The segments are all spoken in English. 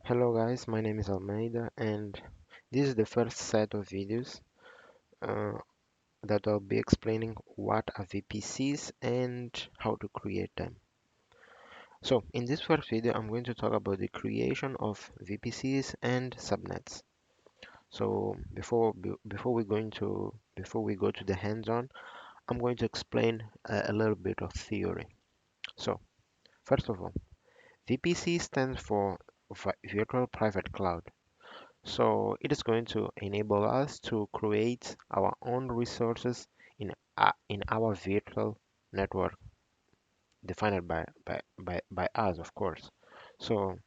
Hello guys, my name is Almeida and this is the first set of videos uh, that I'll be explaining what are VPCs and how to create them. So in this first video I'm going to talk about the creation of VPCs and subnets. So before we go to the hands-on, I'm going to explain a little bit of theory. So first of all, VPC stands for Virtual Private Cloud. So it is going to enable us to create our own resources in our virtual network defined by us, of course. So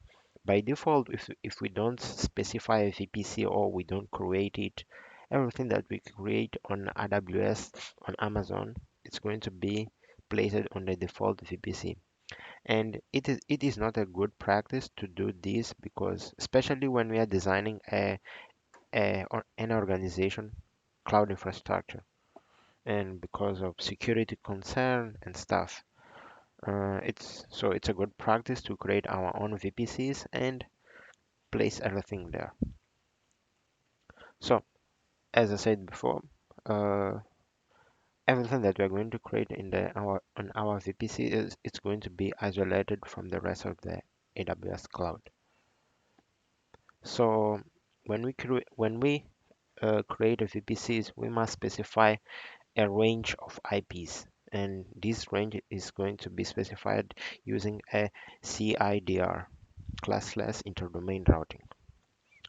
by default, if we don't specify a VPC or we don't create it, everything that we create on AWS, on Amazon, it's going to be placed on the default VPC. And it is not a good practice to do this because especially when we are designing or an organization cloud infrastructure and because of security concern and stuff, it's a good practice to create our own VPCs and place everything there. So as I said before, uh, everything that we are going to create in the our on our VPC is it's going to be isolated from the rest of the AWS cloud. So when we create a VPCs, we must specify a range of IPs, and this range is going to be specified using a CIDR, classless interdomain routing.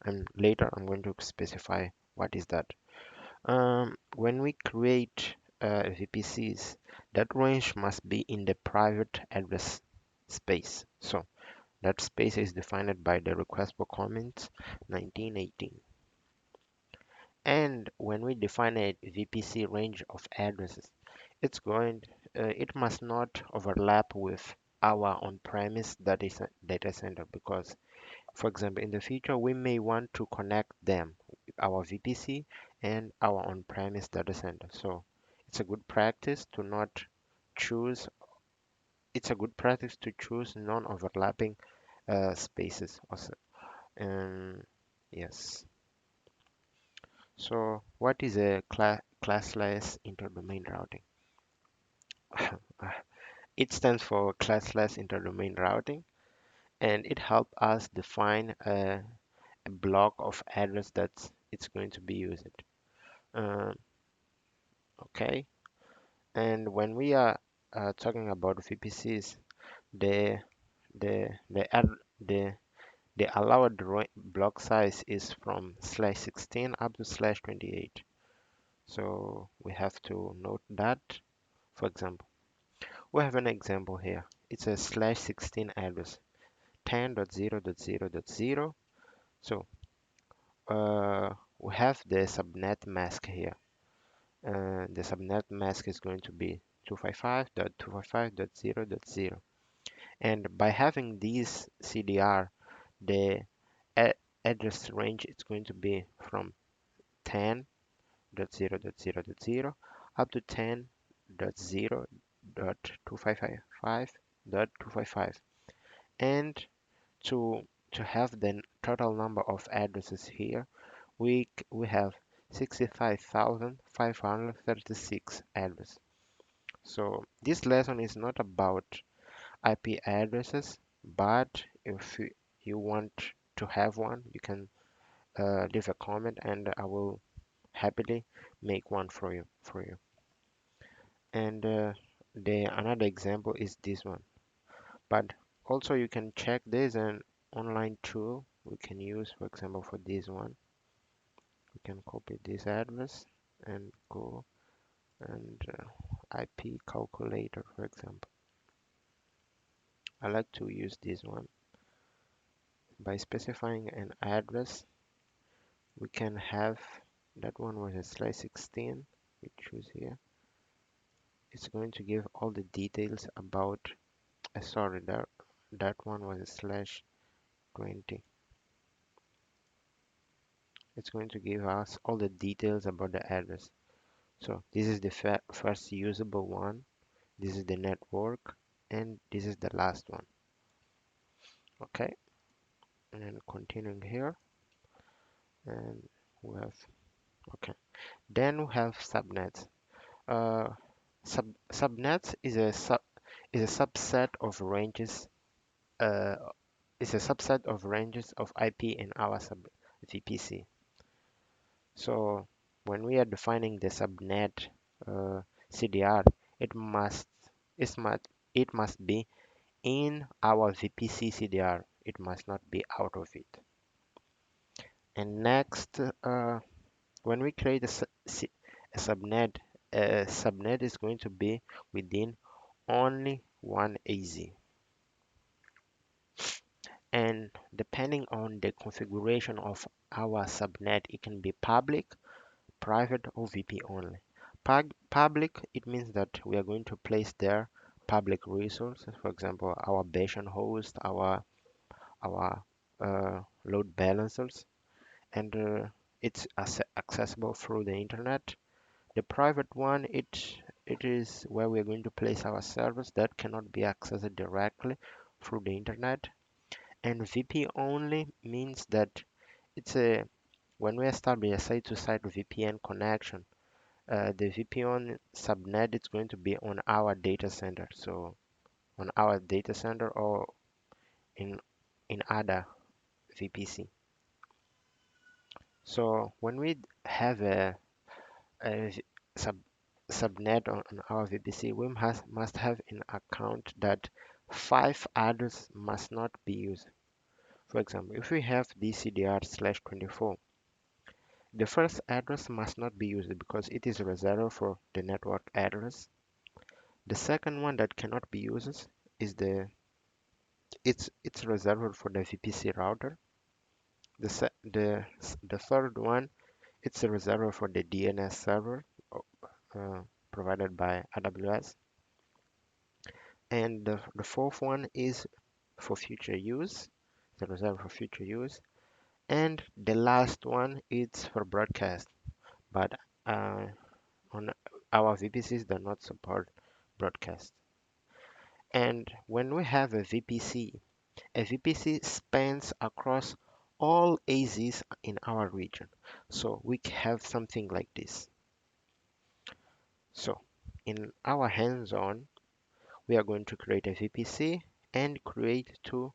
And later I'm going to specify what is that. When we create VPCs, that range must be in the private address space. So that space is defined by the request for comments 1918. And when we define a VPC range of addresses, it must not overlap with our on-premise data center because, for example, in the future we may want to connect them, our VPC and our on-premise data center. So it's a good practice to not choose. It's a good practice to choose non-overlapping spaces. Also, um, yes. So what is a classless interdomain routing? It stands for classless interdomain routing, and it helps us define a block of address that it's going to be used. Um, okay, and when we are talking about VPCs, the the the ad, the allowed block size is from /16 up to /28. So we have to note that. For example, we have an example here. It's a /16 address, 10.0.0.0. So we have the subnet mask here. The subnet mask is going to be 255.255.0.0. And by having these CDR, the a address range is going to be from 10.0.0.0 up to 10.0.255.255. And to have the total number of addresses here, we have 65,536 addresses. So this lesson is not about IP addresses, but if you want to have one, you can leave a comment and I will happily make one for you. And the another example is this one. But also you can check this an online tool we can use, for example, for this one. We can copy this address and go and IP calculator, for example. I like to use this one. By specifying an address, we can have that one was a /16. We choose here. It's going to give all the details about. Sorry, that one was a /20. It's going to give us all the details about the address. So this is the first usable one. This is the network, and this is the last one. Okay. and continuing here, and we have, okay. Then we have subnets. Uh, Subnets is a subset of ranges uh, of IP in our VPC. So when we are defining the subnet CDR, it must it must it must be in our VPC CDR. It must not be out of it. And next, when we create a subnet, a subnet is going to be within only one AZ. And depending on the configuration of our subnet, it can be public, private, or VP only. Public, it means that we are going to place there public resources, for example, our Bayesian host, our load balancers, and it's accessible through the internet. The private one, it is where we're going to place our servers that cannot be accessed directly through the internet. And VP only means that it's a when we establish a site-to-site VPN connection, the VPN subnet is going to be on our data center. So on our data center or in other VPC. So when we have a sub subnet on our VPC, we must have in account that 5 addresses must not be used. For example, if we have dcdr/24, the first address must not be used because it is reserved for the network address. The second one that cannot be used is it's reserved for the VPC router. The third one, it's reserved for the DNS server uh, provided by AWS. And the fourth one is for future use, the reserved for future use. And the last one is for broadcast, but uh, on our VPCs do not support broadcast. And when we have a VPC spans across all AZs in our region. So we have something like this. So in our hands-on, we are going to create a VPC and create two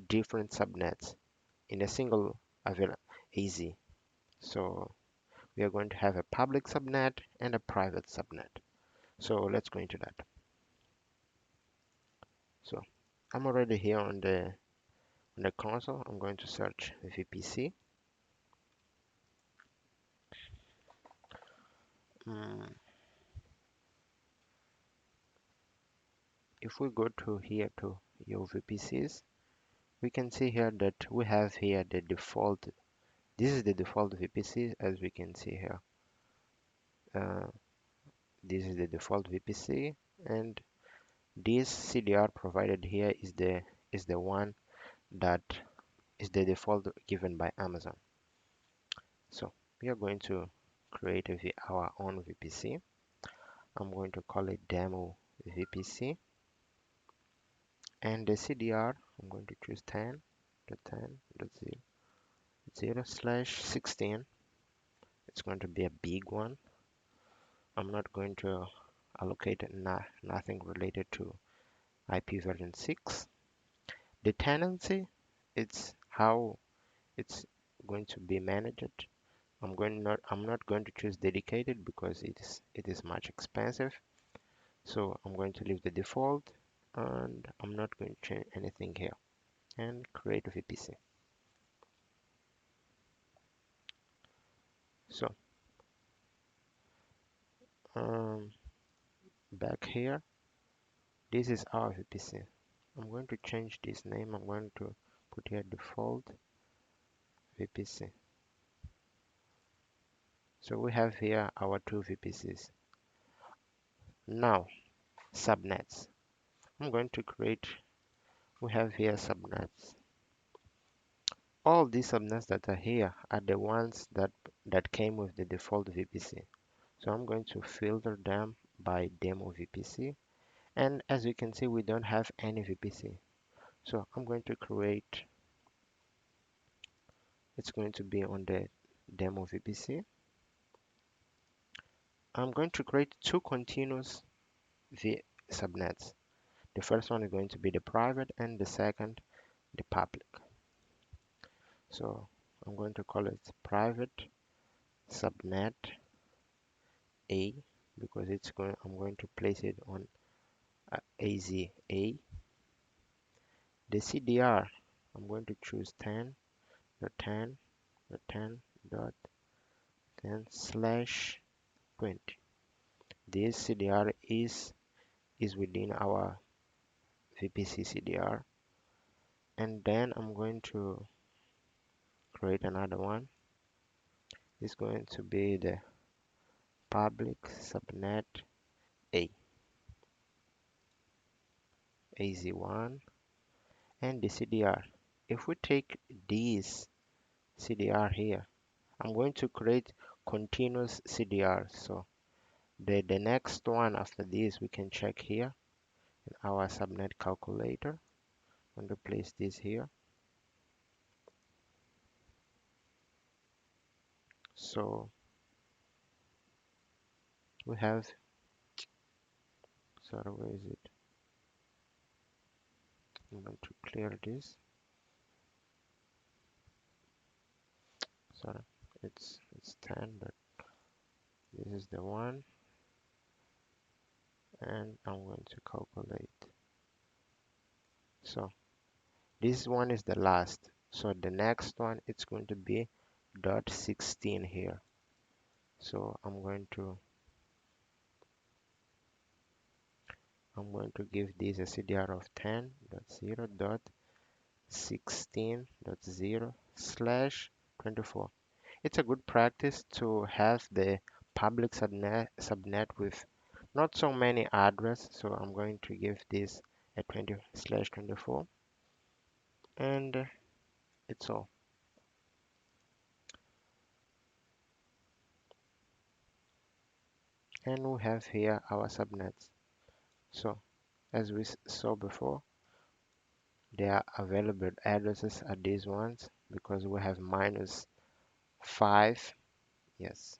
different subnets in a single AZ. So we are going to have a public subnet and a private subnet. So let's go into that. So I'm already here on the console. I'm going to search VPC. Mm, if we go to here to your VPCs, we can see here that we have here the default. This is the default VPC, as we can see here. Uh, this is the default VPC, and this CDR provided here is the one that is the default given by Amazon. So we are going to create our own VPC. I'm going to call it demo VPC, and the CDR I'm going to choose 10.10.0/16. It's going to be a big one. I'm not going to allocate nothing related to IP version 6. The tenancy, it's how it's going to be managed. I'm not going to choose dedicated because it is much expensive. So I'm going to leave the default, and I'm not going to change anything here, and create a VPC. So um, back here, this is our VPC. I'm going to change this name. I'm going to put here default VPC. So we have here our two VPCs. Now, subnets. I'm going to create, we have here subnets. All these subnets that are here are the ones that came with the default VPC. So I'm going to filter them by demo VPC. And as you can see, we don't have any VPC. So I'm going to create It's going to be on the demo VPC. I'm going to create two continuous v subnets. The first one is going to be the private and the second the public. So I'm going to call it private subnet A because I'm going to place it on AZ A. The CDR, I'm going to choose 10.10.10.10/20. This CDR is within our VPC CDR, and then I'm going to create another one. It's going to be the public subnet A, AZ1, and the CDR. If we take this CDR here, I'm going to create continuous CDR. So the next one after this we can check here in our subnet calculator. I'm going to place this here. So we have, sorry, where is it? I'm going to clear this. Sorry, it's 10, but this is the one, and I'm going to calculate. So this one is the last. So the next one it's going to be .16 here. So I'm going to give this a CDR of 10.0.16.0/24. It's a good practice to have the public subnet with not so many address. So I'm going to give this a 20/24, and it's all. And we have here our subnets. So as we saw before, their available addresses are these ones because we have -5. Yes.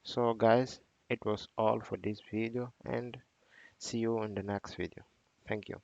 So guys, it was all for this video, and see you in the next video. Thank you.